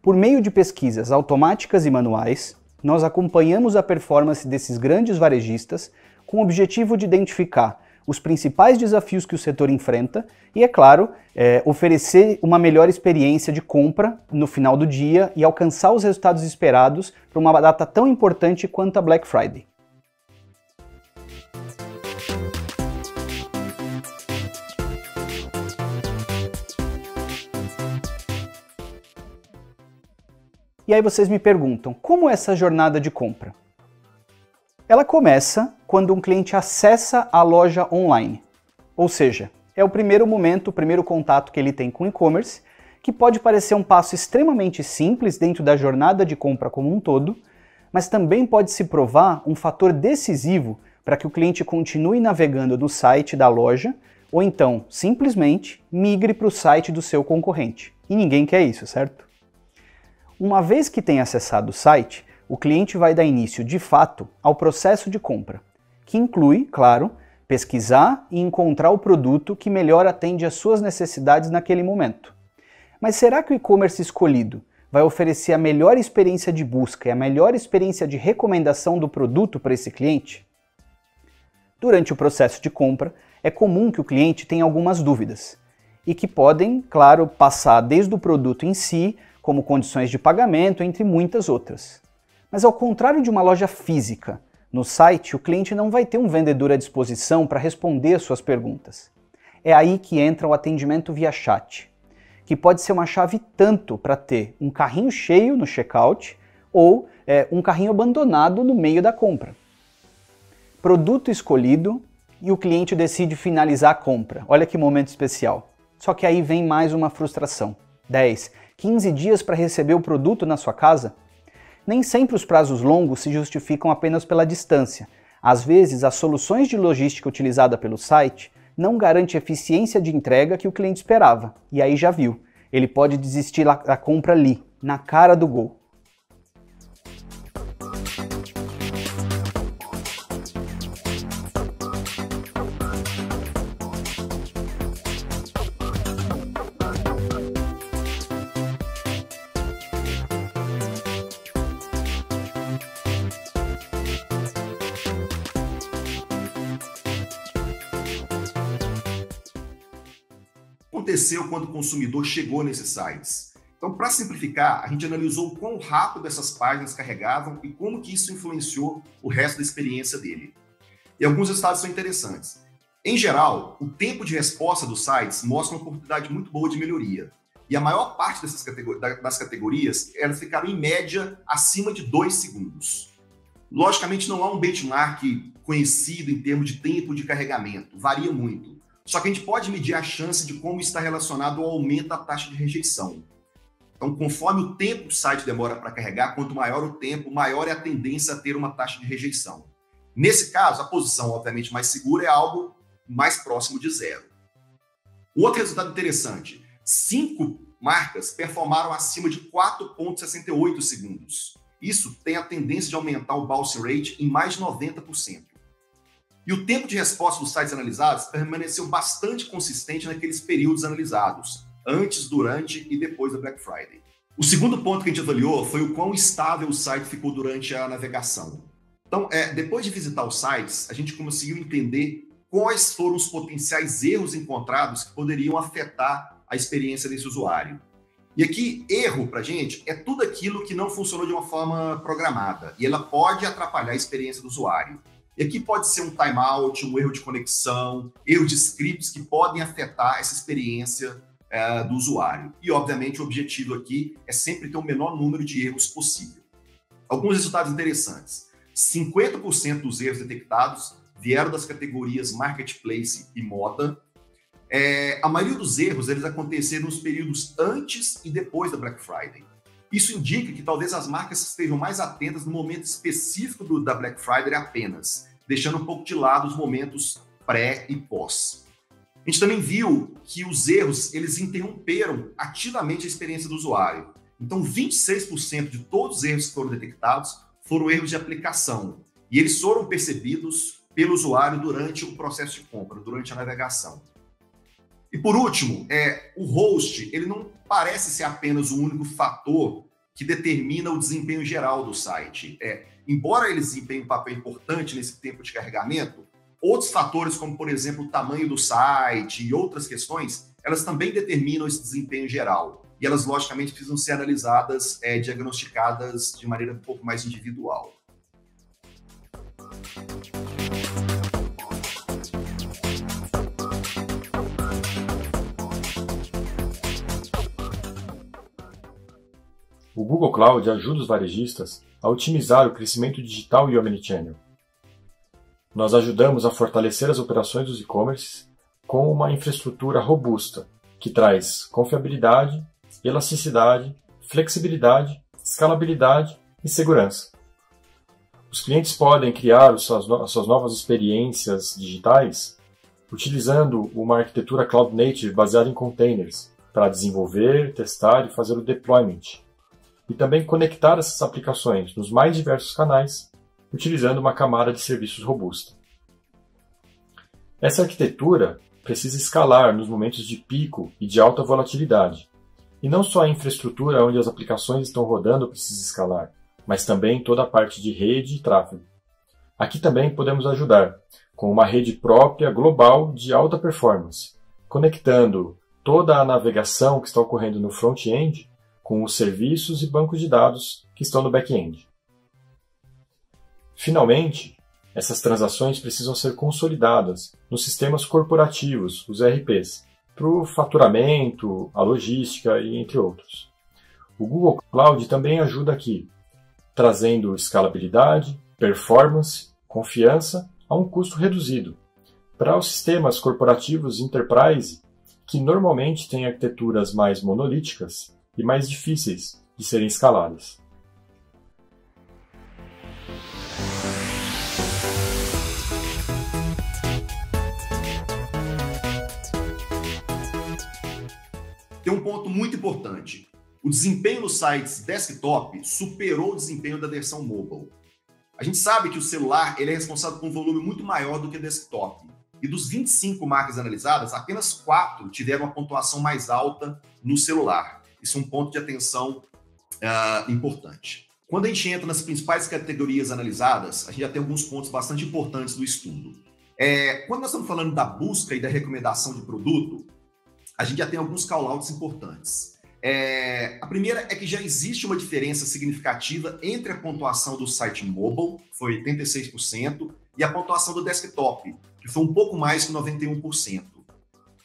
Por meio de pesquisas automáticas e manuais, nós acompanhamos a performance desses grandes varejistas com o objetivo de identificar os principais desafios que o setor enfrenta e, é claro, oferecer uma melhor experiência de compra no final do dia e alcançar os resultados esperados para uma data tão importante quanto a Black Friday. E aí vocês me perguntam, como é essa jornada de compra? Ela começa quando um cliente acessa a loja online. Ou seja, é o primeiro momento, o primeiro contato que ele tem com o e-commerce, que pode parecer um passo extremamente simples dentro da jornada de compra como um todo, mas também pode se provar um fator decisivo para que o cliente continue navegando no site da loja ou então, simplesmente, migre para o site do seu concorrente. E ninguém quer isso, certo? Uma vez que tem acessado o site, o cliente vai dar início, de fato, ao processo de compra, que inclui, claro, pesquisar e encontrar o produto que melhor atende às suas necessidades naquele momento. Mas será que o e-commerce escolhido vai oferecer a melhor experiência de busca e a melhor experiência de recomendação do produto para esse cliente? Durante o processo de compra, é comum que o cliente tenha algumas dúvidas, e que podem, claro, passar desde o produto em si, como condições de pagamento, entre muitas outras. Mas ao contrário de uma loja física, no site o cliente não vai ter um vendedor à disposição para responder às suas perguntas. É aí que entra o atendimento via chat, que pode ser uma chave tanto para ter um carrinho cheio no checkout ou um carrinho abandonado no meio da compra. Produto escolhido e o cliente decide finalizar a compra. Olha que momento especial. Só que aí vem mais uma frustração. 10, 15 dias para receber o produto na sua casa? Nem sempre os prazos longos se justificam apenas pela distância. Às vezes, as soluções de logística utilizadas pelo site não garantem a eficiência de entrega que o cliente esperava. E aí já viu, ele pode desistir da compra ali, na cara do gol. Aconteceu quando o consumidor chegou nesses sites. Então, para simplificar, a gente analisou o quão rápido essas páginas carregavam e como que isso influenciou o resto da experiência dele. E alguns resultados são interessantes. Em geral, o tempo de resposta dos sites mostra uma oportunidade muito boa de melhoria. E a maior parte das categorias, elas ficaram em média acima de 2 segundos. Logicamente, não há um benchmark conhecido em termos de tempo de carregamento, varia muito. Só que a gente pode medir a chance de como está relacionado ao aumento da taxa de rejeição. Então, conforme o tempo que o site demora para carregar, quanto maior o tempo, maior é a tendência a ter uma taxa de rejeição. Nesse caso, a posição, obviamente, mais segura é algo mais próximo de 0. Outro resultado interessante, 5 marcas performaram acima de 4,68 segundos. Isso tem a tendência de aumentar o bounce rate em mais de 90%. E o tempo de resposta dos sites analisados permaneceu bastante consistente naqueles períodos analisados, antes, durante e depois da Black Friday. O segundo ponto que a gente avaliou foi o quão estável o site ficou durante a navegação. Então, depois de visitar os sites, a gente conseguiu entender quais foram os potenciais erros encontrados que poderiam afetar a experiência desse usuário. E aqui, erro para a gente é tudo aquilo que não funcionou de uma forma programada, e ela pode atrapalhar a experiência do usuário. E aqui pode ser um timeout, um erro de conexão, erro de scripts que podem afetar essa experiência do usuário. E, obviamente, o objetivo aqui é sempre ter o menor número de erros possível. Alguns resultados interessantes. 50% dos erros detectados vieram das categorias Marketplace e Moda. A maioria dos erros eles aconteceram nos períodos antes e depois da Black Friday. Isso indica que talvez as marcas estejam mais atentas no momento específico da Black Friday apenas, deixando um pouco de lado os momentos pré e pós. A gente também viu que os erros eles interromperam ativamente a experiência do usuário. Então, 26% de todos os erros que foram detectados foram erros de aplicação. E eles foram percebidos pelo usuário durante o processo de compra, durante a navegação. E por último, o host ele não parece ser apenas o único fator que determina o desempenho geral do site. Embora ele desempenhe um papel importante nesse tempo de carregamento, outros fatores, como, por exemplo, o tamanho do site e outras questões, elas também determinam esse desempenho geral. E elas, logicamente, precisam ser analisadas, diagnosticadas de maneira um pouco mais individual. O Google Cloud ajuda os varejistas a otimizar o crescimento digital e omnichannel. Nós ajudamos a fortalecer as operações dos e-commerce com uma infraestrutura robusta, que traz confiabilidade, elasticidade, flexibilidade, escalabilidade e segurança. Os clientes podem criar as suas novas experiências digitais utilizando uma arquitetura Cloud Native baseada em containers para desenvolver, testar e fazer o deployment. E também conectar essas aplicações nos mais diversos canais, utilizando uma camada de serviços robusta. Essa arquitetura precisa escalar nos momentos de pico e de alta volatilidade. E não só a infraestrutura onde as aplicações estão rodando precisa escalar, mas também toda a parte de rede e tráfego. Aqui também podemos ajudar com uma rede própria global de alta performance, conectando toda a navegação que está ocorrendo no front-end com os serviços e bancos de dados que estão no back-end. Finalmente, essas transações precisam ser consolidadas nos sistemas corporativos, os ERPs, para o faturamento, a logística e entre outros. O Google Cloud também ajuda aqui, trazendo escalabilidade, performance, confiança a um custo reduzido. Para os sistemas corporativos enterprise, que normalmente têm arquiteturas mais monolíticas, e mais difíceis de serem escaladas. Tem um ponto muito importante. O desempenho nos sites desktop superou o desempenho da versão mobile. A gente sabe que o celular ele é responsável por um volume muito maior do que o desktop. E dos 25 marcas analisadas, apenas 4 tiveram uma pontuação mais alta no celular. Isso é um ponto de atenção importante. Quando a gente entra nas principais categorias analisadas, a gente já tem alguns pontos bastante importantes do estudo. Quando nós estamos falando da busca e da recomendação de produto, a gente já tem alguns call-outs importantes. A primeira é que já existe uma diferença significativa entre a pontuação do site mobile, que foi 86%, e a pontuação do desktop, que foi um pouco mais que 91%.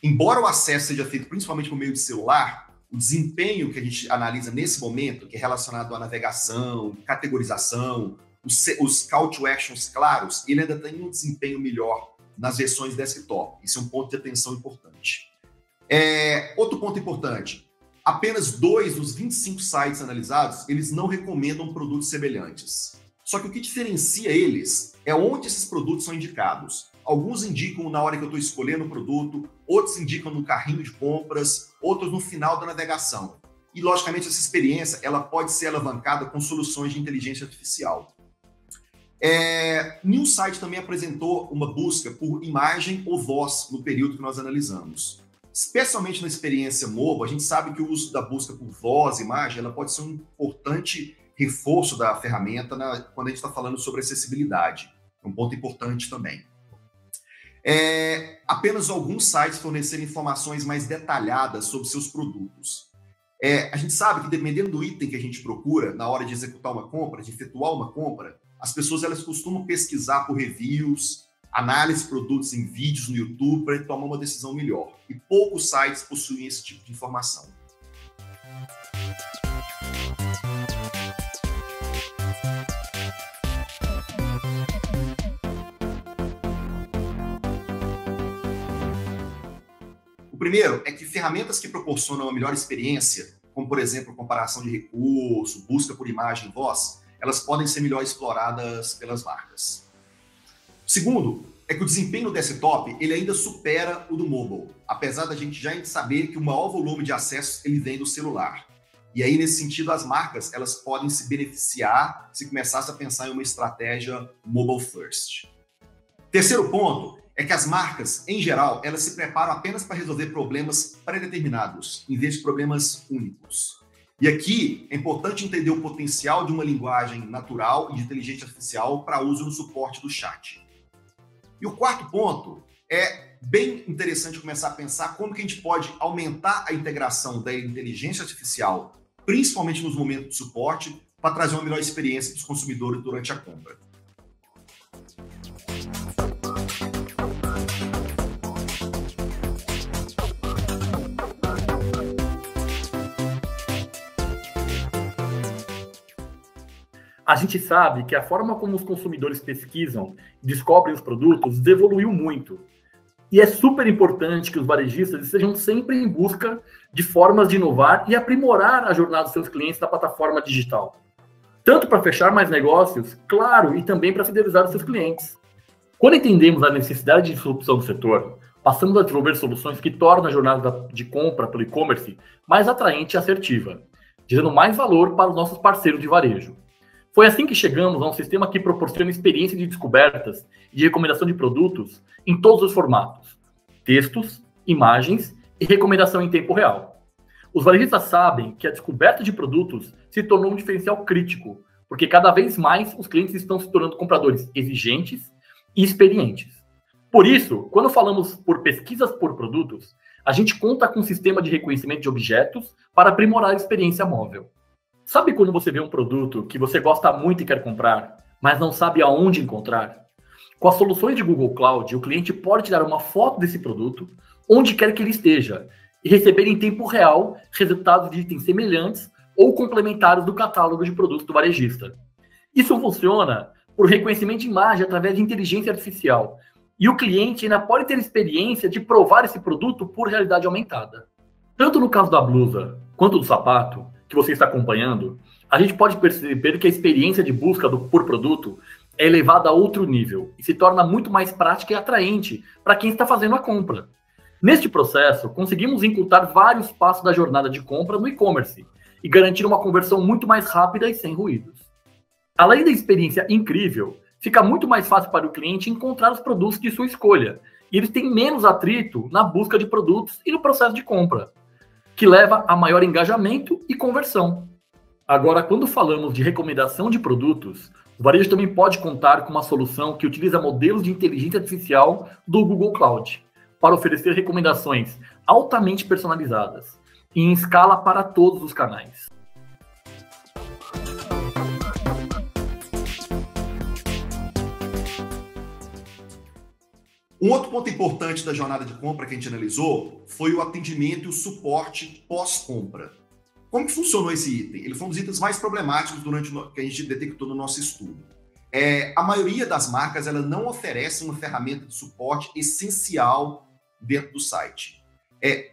Embora o acesso seja feito principalmente por meio de celular, o desempenho que a gente analisa nesse momento, que é relacionado à navegação, categorização, os call to actions claros, ele ainda tem um desempenho melhor nas versões desktop. Isso é um ponto de atenção importante. Outro ponto importante, apenas 2 dos 25 sites analisados, eles não recomendam produtos semelhantes. Só que o que diferencia eles é onde esses produtos são indicados. Alguns indicam na hora que eu estou escolhendo o produto, outros indicam no carrinho de compras, outros no final da navegação. E, logicamente, essa experiência ela pode ser alavancada com soluções de inteligência artificial. Nenhum site também apresentou uma busca por imagem ou voz no período que nós analisamos. Especialmente na experiência mobile, a gente sabe que o uso da busca por voz e imagem ela pode ser um importante reforço da ferramenta quando a gente está falando sobre acessibilidade. É um ponto importante também. Apenas alguns sites fornecerem informações mais detalhadas sobre seus produtos. A gente sabe que dependendo do item que a gente procura na hora de executar uma compra, de efetuar uma compra, as pessoas elas costumam pesquisar por reviews, análise de produtos em vídeos no YouTube para tomar uma decisão melhor. E poucos sites possuem esse tipo de informação. O primeiro é que ferramentas que proporcionam uma melhor experiência, como por exemplo comparação de recurso, busca por imagem e voz, elas podem ser melhor exploradas pelas marcas. O segundo é que o desempenho do desktop ele ainda supera o do mobile, apesar da gente já saber que o maior volume de acessos ele vem do celular. E aí, nesse sentido, as marcas elas podem se beneficiar se começasse a pensar em uma estratégia mobile first. Terceiro ponto é que as marcas, em geral, elas se preparam apenas para resolver problemas pré-determinados, em vez de problemas únicos. E aqui é importante entender o potencial de uma linguagem natural e de inteligência artificial para uso no suporte do chat. E o quarto ponto é bem interessante começar a pensar como que a gente pode aumentar a integração da inteligência artificial, principalmente nos momentos de suporte, para trazer uma melhor experiência para os consumidores durante a compra. A gente sabe que a forma como os consumidores pesquisam e descobrem os produtos evoluiu muito. E é super importante que os varejistas estejam sempre em busca de formas de inovar e aprimorar a jornada dos seus clientes na plataforma digital. Tanto para fechar mais negócios, claro, e também para fidelizar os seus clientes. Quando entendemos a necessidade de disrupção do setor, passamos a desenvolver soluções que tornam a jornada de compra pelo e-commerce mais atraente e assertiva, gerando mais valor para os nossos parceiros de varejo. Foi assim que chegamos a um sistema que proporciona experiência de descobertas e de recomendação de produtos em todos os formatos: textos, imagens e recomendação em tempo real. Os varejistas sabem que a descoberta de produtos se tornou um diferencial crítico, porque cada vez mais os clientes estão se tornando compradores exigentes e experientes. Por isso, quando falamos por pesquisas por produtos, a gente conta com um sistema de reconhecimento de objetos para aprimorar a experiência móvel. Sabe quando você vê um produto que você gosta muito e quer comprar, mas não sabe aonde encontrar? Com as soluções de Google Cloud, o cliente pode tirar uma foto desse produto, onde quer que ele esteja, e receber em tempo real resultados de itens semelhantes ou complementares do catálogo de produtos do varejista. Isso funciona por reconhecimento de imagem através de inteligência artificial, e o cliente ainda pode ter experiência de provar esse produto por realidade aumentada. Tanto no caso da blusa quanto do sapato, que você está acompanhando, a gente pode perceber que a experiência de busca por produto é elevada a outro nível e se torna muito mais prática e atraente para quem está fazendo a compra. Neste processo, conseguimos encurtar vários passos da jornada de compra no e-commerce e garantir uma conversão muito mais rápida e sem ruídos. Além da experiência incrível, fica muito mais fácil para o cliente encontrar os produtos de sua escolha e eles têm menos atrito na busca de produtos e no processo de compra, que leva a maior engajamento e conversão. Agora, quando falamos de recomendação de produtos, o varejo também pode contar com uma solução que utiliza modelos de inteligência artificial do Google Cloud para oferecer recomendações altamente personalizadas e em escala para todos os canais. Um outro ponto importante da jornada de compra que a gente analisou foi o atendimento e o suporte pós-compra. Como que funcionou esse item? Ele foi um dos itens mais problemáticos que a gente detectou no nosso estudo. A maioria das marcas ela não oferece uma ferramenta de suporte essencial dentro do site.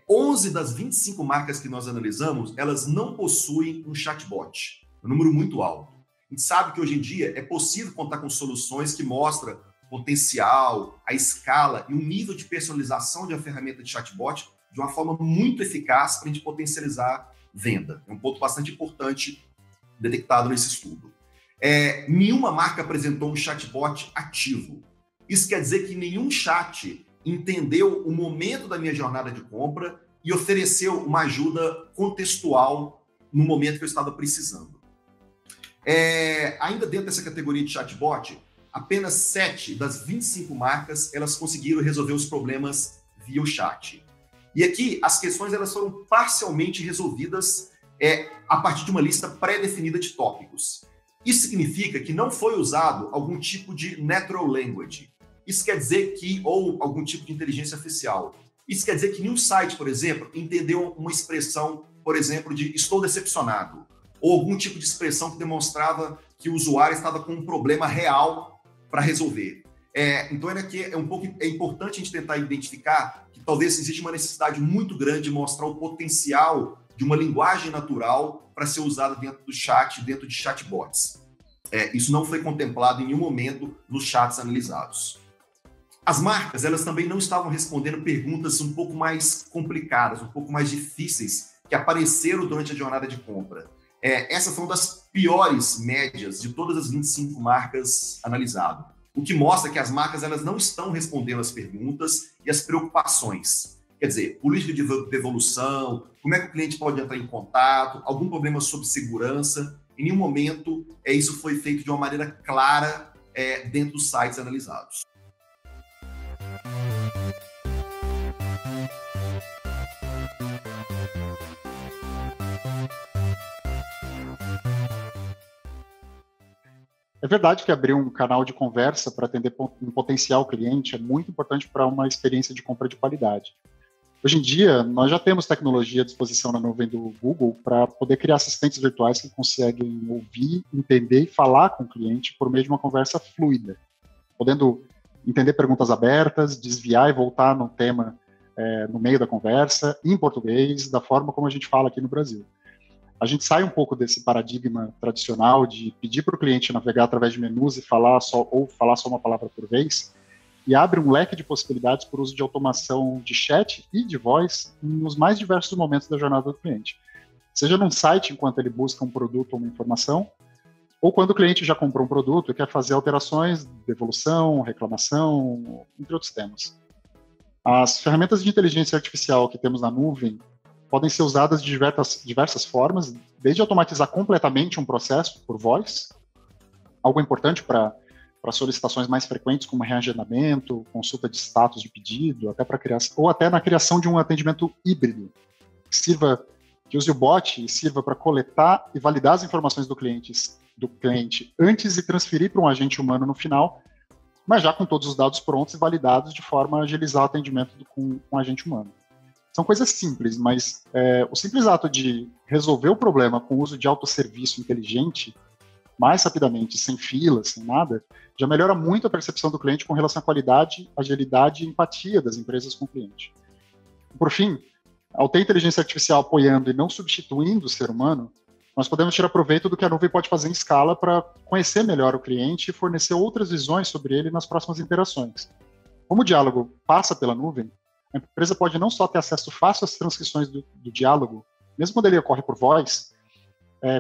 11 das 25 marcas que nós analisamos, elas não possuem um chatbot. Um número muito alto. A gente sabe que hoje em dia é possível contar com soluções que mostram potencial, a escala e o nível de personalização de uma ferramenta de chatbot de uma forma muito eficaz para a gente potencializar venda. É um ponto bastante importante detectado nesse estudo. Nenhuma marca apresentou um chatbot ativo. Isso quer dizer que nenhum chat entendeu o momento da minha jornada de compra e ofereceu uma ajuda contextual no momento que eu estava precisando. Ainda dentro dessa categoria de chatbot, apenas 7 das 25 marcas elas conseguiram resolver os problemas via o chat. E aqui as questões elas foram parcialmente resolvidas a partir de uma lista pré-definida de tópicos. Isso significa que não foi usado algum tipo de natural language. Isso quer dizer que, ou algum tipo de inteligência artificial. Isso quer dizer que nenhum site, por exemplo, entendeu uma expressão, por exemplo, de estou decepcionado, ou algum tipo de expressão que demonstrava que o usuário estava com um problema real para resolver. Então, é importante a gente tentar identificar que talvez exista uma necessidade muito grande de mostrar o potencial de uma linguagem natural para ser usada dentro do chat, dentro de chatbots. Isso não foi contemplado em nenhum momento nos chats analisados. As marcas, elas também não estavam respondendo perguntas um pouco mais complicadas, um pouco mais difíceis, que apareceram durante a jornada de compra. Essa foi uma das piores médias de todas as 25 marcas analisadas, o que mostra que as marcas elas não estão respondendo as perguntas e as preocupações. Quer dizer, política de devolução, como é que o cliente pode entrar em contato, algum problema sobre segurança. Em nenhum momento isso foi feito de uma maneira clara dentro dos sites analisados. É verdade que abrir um canal de conversa para atender um potencial cliente é muito importante para uma experiência de compra de qualidade. Hoje em dia, nós já temos tecnologia à disposição na nuvem do Google para poder criar assistentes virtuais que conseguem ouvir, entender e falar com o cliente por meio de uma conversa fluida, podendo entender perguntas abertas, desviar e voltar no tema no meio da conversa, em português, da forma como a gente fala aqui no Brasil. A gente sai um pouco desse paradigma tradicional de pedir para o cliente navegar através de menus e falar só uma palavra por vez, e abre um leque de possibilidades por uso de automação de chat e de voz nos mais diversos momentos da jornada do cliente. Seja num site enquanto ele busca um produto ou uma informação, ou quando o cliente já comprou um produto e quer fazer alterações, devolução, reclamação, entre outros temas. As ferramentas de inteligência artificial que temos na nuvem podem ser usadas de diversas formas, desde automatizar completamente um processo por voz, algo importante para solicitações mais frequentes, como reagendamento, consulta de status de pedido, ou até na criação de um atendimento híbrido, que use o bot e sirva para coletar e validar as informações do cliente antes de transferir para um agente humano no final, mas já com todos os dados prontos e validados de forma a agilizar o atendimento com um agente humano. São coisas simples, mas o simples ato de resolver o problema com o uso de autosserviço inteligente, mais rapidamente, sem filas, sem nada, já melhora muito a percepção do cliente com relação à qualidade, agilidade e empatia das empresas com o cliente. Por fim, ao ter inteligência artificial apoiando e não substituindo o ser humano, nós podemos tirar proveito do que a nuvem pode fazer em escala para conhecer melhor o cliente e fornecer outras visões sobre ele nas próximas interações. Como o diálogo passa pela nuvem, a empresa pode não só ter acesso fácil às transcrições do diálogo, mesmo quando ele ocorre por voz,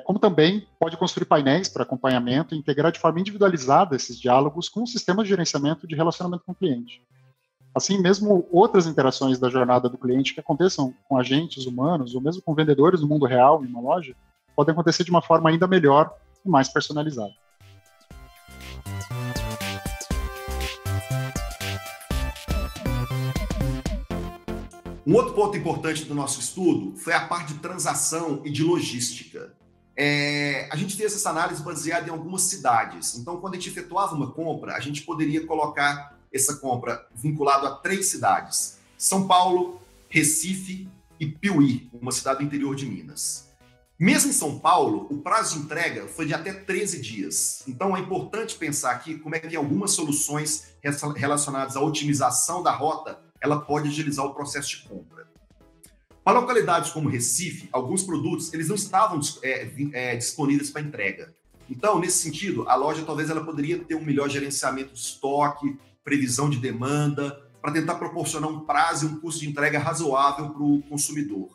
como também pode construir painéis para acompanhamento e integrar de forma individualizada esses diálogos com o sistema de gerenciamento de relacionamento com o cliente. Assim, mesmo outras interações da jornada do cliente que aconteçam com agentes humanos ou mesmo com vendedores no mundo real em uma loja, podem acontecer de uma forma ainda melhor e mais personalizada. Um outro ponto importante do nosso estudo foi a parte de transação e de logística. A gente fez essa análise baseada em algumas cidades. Então, quando a gente efetuava uma compra, a gente poderia colocar essa compra vinculada a 3 cidades: São Paulo, Recife e Piuí, uma cidade do interior de Minas. Mesmo em São Paulo, o prazo de entrega foi de até 13 dias. Então, é importante pensar aqui como é que algumas soluções relacionadas à otimização da rota, ela pode agilizar o processo de compra. Para localidades como Recife, alguns produtos eles não estavam disponíveis para entrega. Então, nesse sentido, a loja talvez ela poderia ter um melhor gerenciamento de estoque, previsão de demanda, para tentar proporcionar um prazo e um custo de entrega razoável para o consumidor.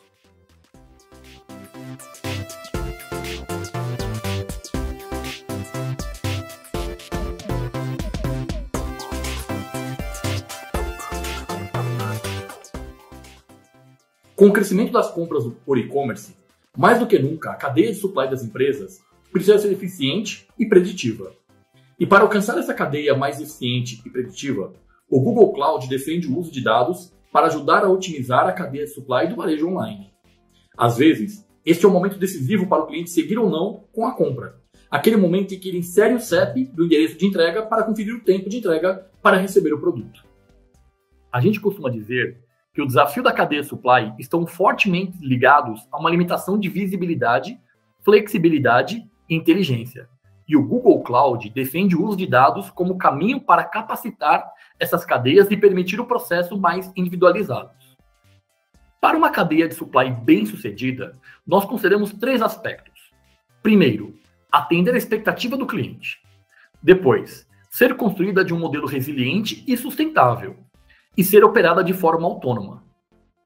Com o crescimento das compras por e-commerce, mais do que nunca, a cadeia de supply das empresas precisa ser eficiente e preditiva. E para alcançar essa cadeia mais eficiente e preditiva, o Google Cloud defende o uso de dados para ajudar a otimizar a cadeia de supply do varejo online. Às vezes, este é o momento decisivo para o cliente seguir ou não com a compra. Aquele momento em que ele insere o CEP do endereço de entrega para conferir o tempo de entrega para receber o produto. A gente costuma dizer que o desafio da cadeia supply estão fortemente ligados a uma limitação de visibilidade, flexibilidade e inteligência. E o Google Cloud defende o uso de dados como caminho para capacitar essas cadeias e permitir o processo mais individualizado. Para uma cadeia de supply bem-sucedida, nós consideramos 3 aspectos. Primeiro, atender a expectativa do cliente. Depois, ser construída de um modelo resiliente e sustentável. E ser operada de forma autônoma.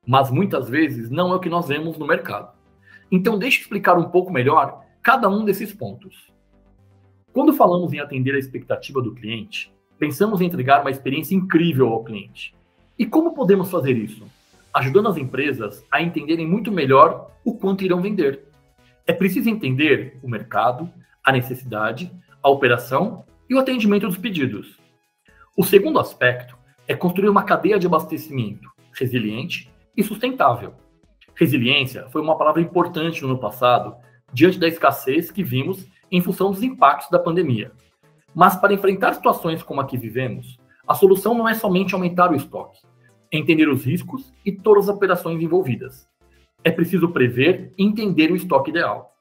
Mas muitas vezes não é o que nós vemos no mercado. Então deixe eu explicar um pouco melhor cada um desses pontos. Quando falamos em atender a expectativa do cliente, pensamos em entregar uma experiência incrível ao cliente. E como podemos fazer isso? ajudando as empresas a entenderem muito melhor o quanto irão vender. É preciso entender o mercado, a necessidade, a operação e o atendimento dos pedidos. O segundo aspecto é construir uma cadeia de abastecimento resiliente e sustentável. Resiliência foi uma palavra importante no ano passado, diante da escassez que vimos em função dos impactos da pandemia. Mas para enfrentar situações como a que vivemos, a solução não é somente aumentar o estoque, é entender os riscos e todas as operações envolvidas. É preciso prever e entender o estoque ideal.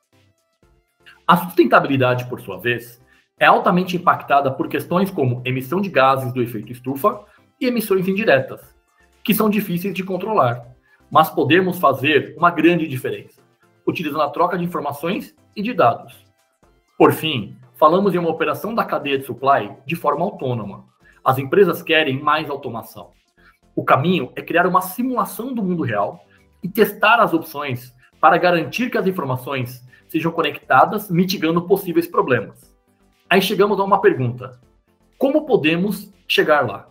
A sustentabilidade, por sua vez, é altamente impactada por questões como emissão de gases do efeito estufa e emissões indiretas, que são difíceis de controlar, mas podemos fazer uma grande diferença, utilizando a troca de informações e de dados. Por fim, falamos em uma operação da cadeia de supply de forma autônoma. As empresas querem mais automação. O caminho é criar uma simulação do mundo real e testar as opções para garantir que as informações sejam conectadas, mitigando possíveis problemas. Aí chegamos a uma pergunta: como podemos chegar lá?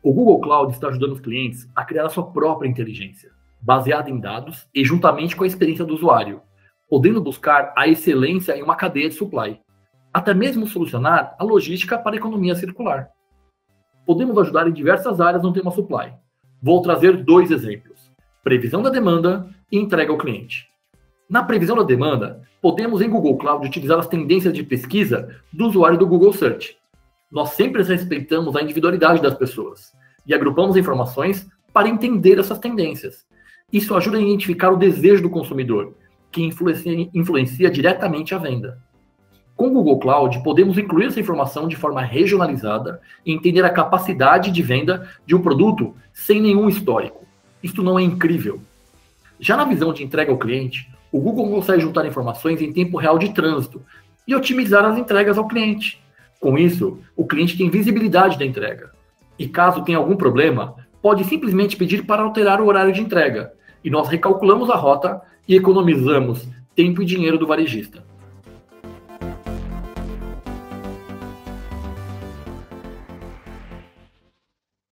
O Google Cloud está ajudando os clientes a criar a sua própria inteligência, baseada em dados e juntamente com a experiência do usuário, podendo buscar a excelência em uma cadeia de supply, até mesmo solucionar a logística para a economia circular. Podemos ajudar em diversas áreas no tema supply. Vou trazer 2 exemplos: previsão da demanda e entrega ao cliente. Na previsão da demanda, podemos em Google Cloud utilizar as tendências de pesquisa do usuário do Google Search. Nós sempre respeitamos a individualidade das pessoas e agrupamos informações para entender essas tendências. Isso ajuda a identificar o desejo do consumidor, que influencia diretamente a venda. Com o Google Cloud, podemos incluir essa informação de forma regionalizada e entender a capacidade de venda de um produto sem nenhum histórico. Isto não é incrível? Já na visão de entrega ao cliente, o Google consegue juntar informações em tempo real de trânsito e otimizar as entregas ao cliente. Com isso, o cliente tem visibilidade da entrega. E caso tenha algum problema, pode simplesmente pedir para alterar o horário de entrega. E nós recalculamos a rota e economizamos tempo e dinheiro do varejista.